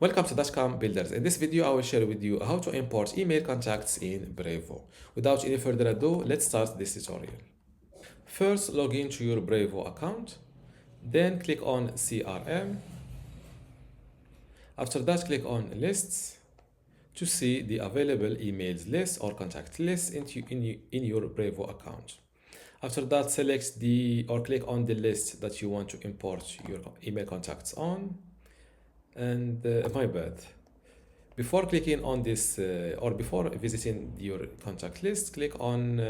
Welcome to dotcom Builders. In this video, I will share with you how to import email contacts in Brevo. Without any further ado, let's start this tutorial. First, log into your Brevo account. Then click on CRM. After that, click on Lists to see the available emails list or contact list in your Brevo account. After that, select click on the list that you want to import your email contacts on. And my bad. Before clicking on this or before visiting your contact list, click on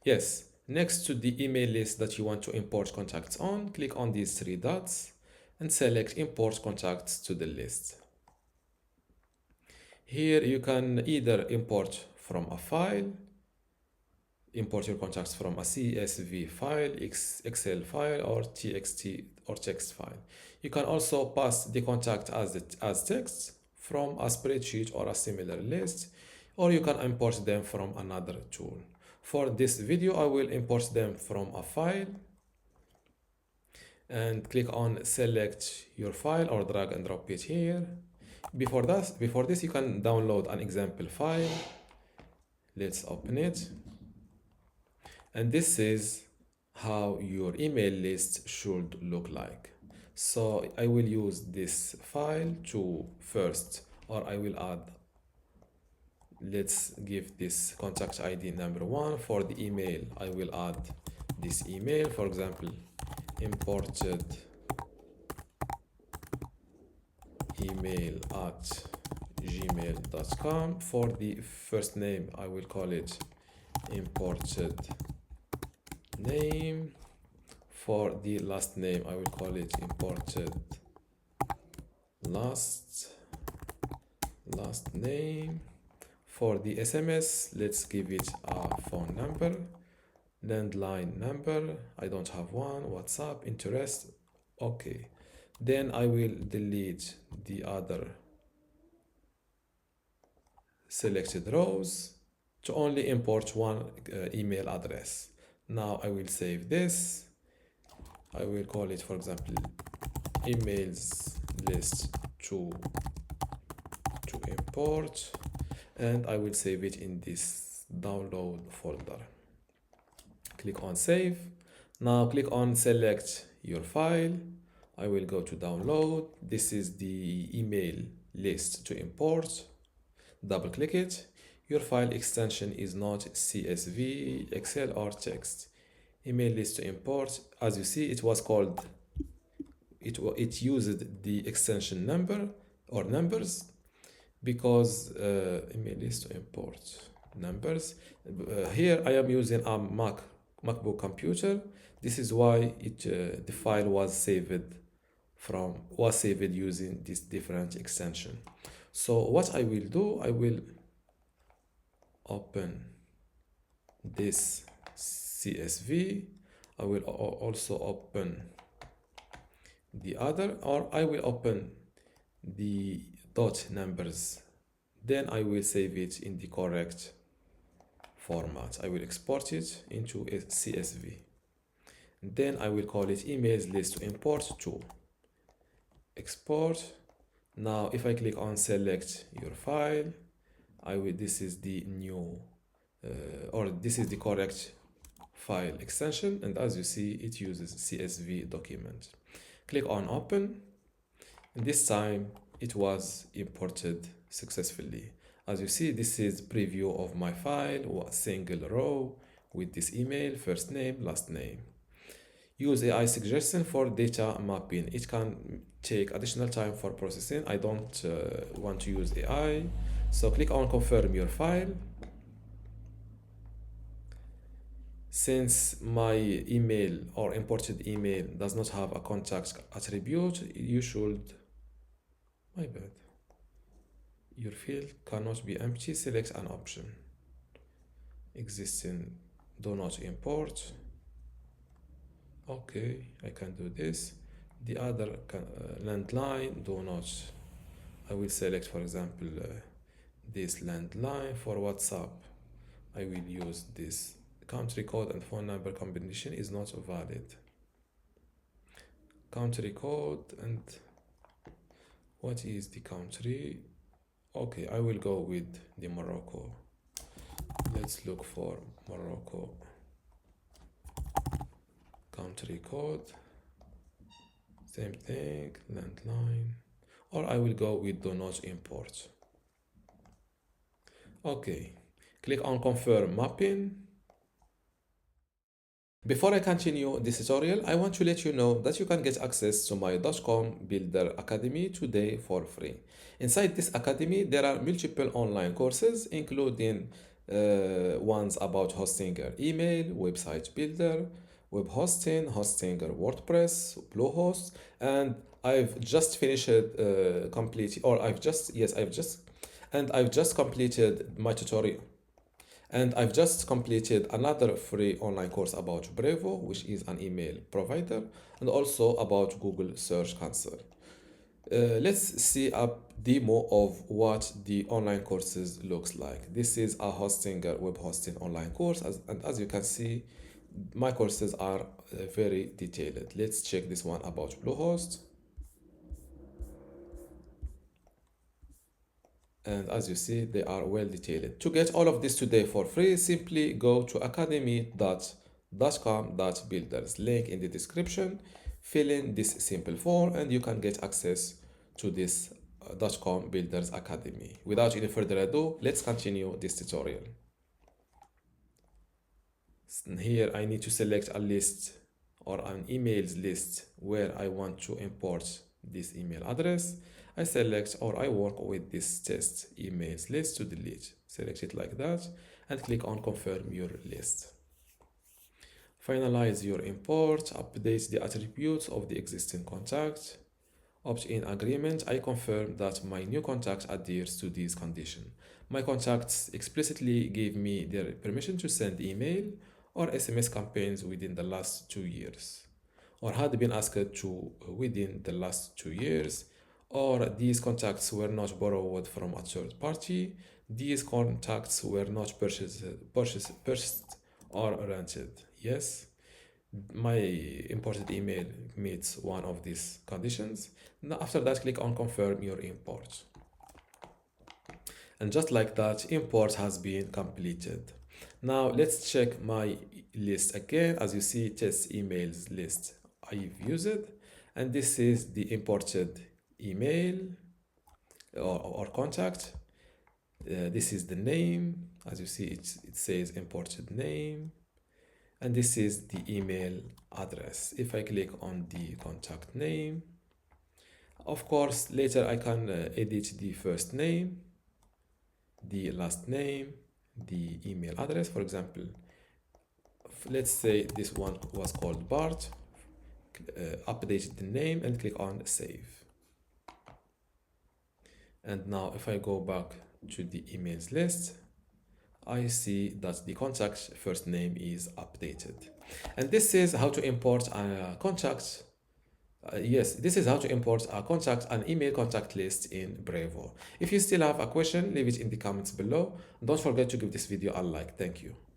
yes, next to the email list that you want to import contacts on, click on these three dots and select import contacts to the list. Here you can either import from a file, import your contacts from a CSV file, Excel file, or TXT or text file. You can also pass the contact as text from a spreadsheet or a similar list, or you can import them from another tool. For this video, I will import them from a file and click on select your file or drag and drop it here. Before this, you can download an example file. Let's open it. And this is how your email list should look like. So I will use this file to first, or I will add, let's give this contact ID number 1. For the email, I will add this email, for example, imported email at gmail.com. For the first name, I will call it imported name. For the last name, I will call it imported last name. For the SMS, let's give it a phone number, landline number. I don't have one. WhatsApp, interest. Okay. Then I will delete the other selected rows to only import one email address. Now I will save this. I will call it, for example, emails list to import, and I will save it in this download folder. Click on save. Now click on select your file. I will go to download. This is the email list to import. Double click it. Your file extension is not CSV, Excel, or text. Email list to import. As you see, it was called, it used the extension number or numbers because email list to import numbers. Here I am using a MacBook computer. This is why the file was saved using this different extension. So what I will do, I will open this CSV. I will also open the other, or I will open the dot numbers. Then I will save it in the correct format. I will export it into a CSV. Then I will call it emails list to import to export. Now if I click on select your file, this is the new this is the correct file extension, and as you see, it uses CSV document. Click on open, and this time it was imported successfully. As you see, this is preview of my file, a single row with this email, first name, last name. Use AI suggestion for data mapping. It can take additional time for processing. I don't want to use AI. So click on confirm your file. Since my email or imported email does not have a contact attribute, you should, my bad, your field cannot be empty. Select an option. Existing, do not import. Okay, I can do this. The other landline, do not. I will select, for example, this landline. For WhatsApp, I will use this. Country code and phone number combination is not valid. Country code and What is the country? Okay, I will go with the Morocco. Let's look for Morocco country code. Same thing, landline. Or I will go with do not import. Okay, click on confirm mapping. Before I continue this tutorial, I want to let you know that you can get access to my dotcom Builder Academy today for free. Inside this academy, there are multiple online courses, including ones about hosting your email, website builder, web hosting, hosting your WordPress, Bluehost, and I've just finished I've just completed my tutorial. And I've just completed another free online course about Brevo, which is an email provider, and also about Google Search Console. Let's see a demo of what the online courses looks like. This is a web hosting online course, and as you can see, my courses are very detailed. Let's check this one about Bluehost. And as you see, they are well detailed. To get all of this today for free, simply go to academy.dotcom.builders, link in the description. Fill in this simple form and you can get access to this dotcom builders academy. Without any further ado, let's continue this tutorial. Here I need to select a list or an emails list where I want to import this email address. I select or I work with this test emails list to delete. Select it like that and click on confirm your list. Finalize your import, update the attributes of the existing contact. Opt-in agreement, I confirm that my new contact adheres to these conditions. My contacts explicitly gave me their permission to send email or SMS campaigns within the last 2 years, or had been asked to within the last 2 years, or these contacts were not borrowed from a third party, these contacts were not purchased or rented. Yes, my imported email meets one of these conditions. Now after that, click on confirm your import. And just like that, import has been completed. Now let's check my list again. As you see, test emails list I've used it, and this is the imported email or contact. This is the name. As you see, it says imported name, and this is the email address. If I click on the contact name, of course later I can edit the first name, the last name, the email address. For example, let's say this one was called Bart. Update the name and click on save. And now if I go back to the emails list, I see that the contact first name is updated. And this is how to import a contact. This is how to import a contact and email contact list in Brevo. If you still have a question, leave it in the comments below. Don't forget to give this video a like. Thank you.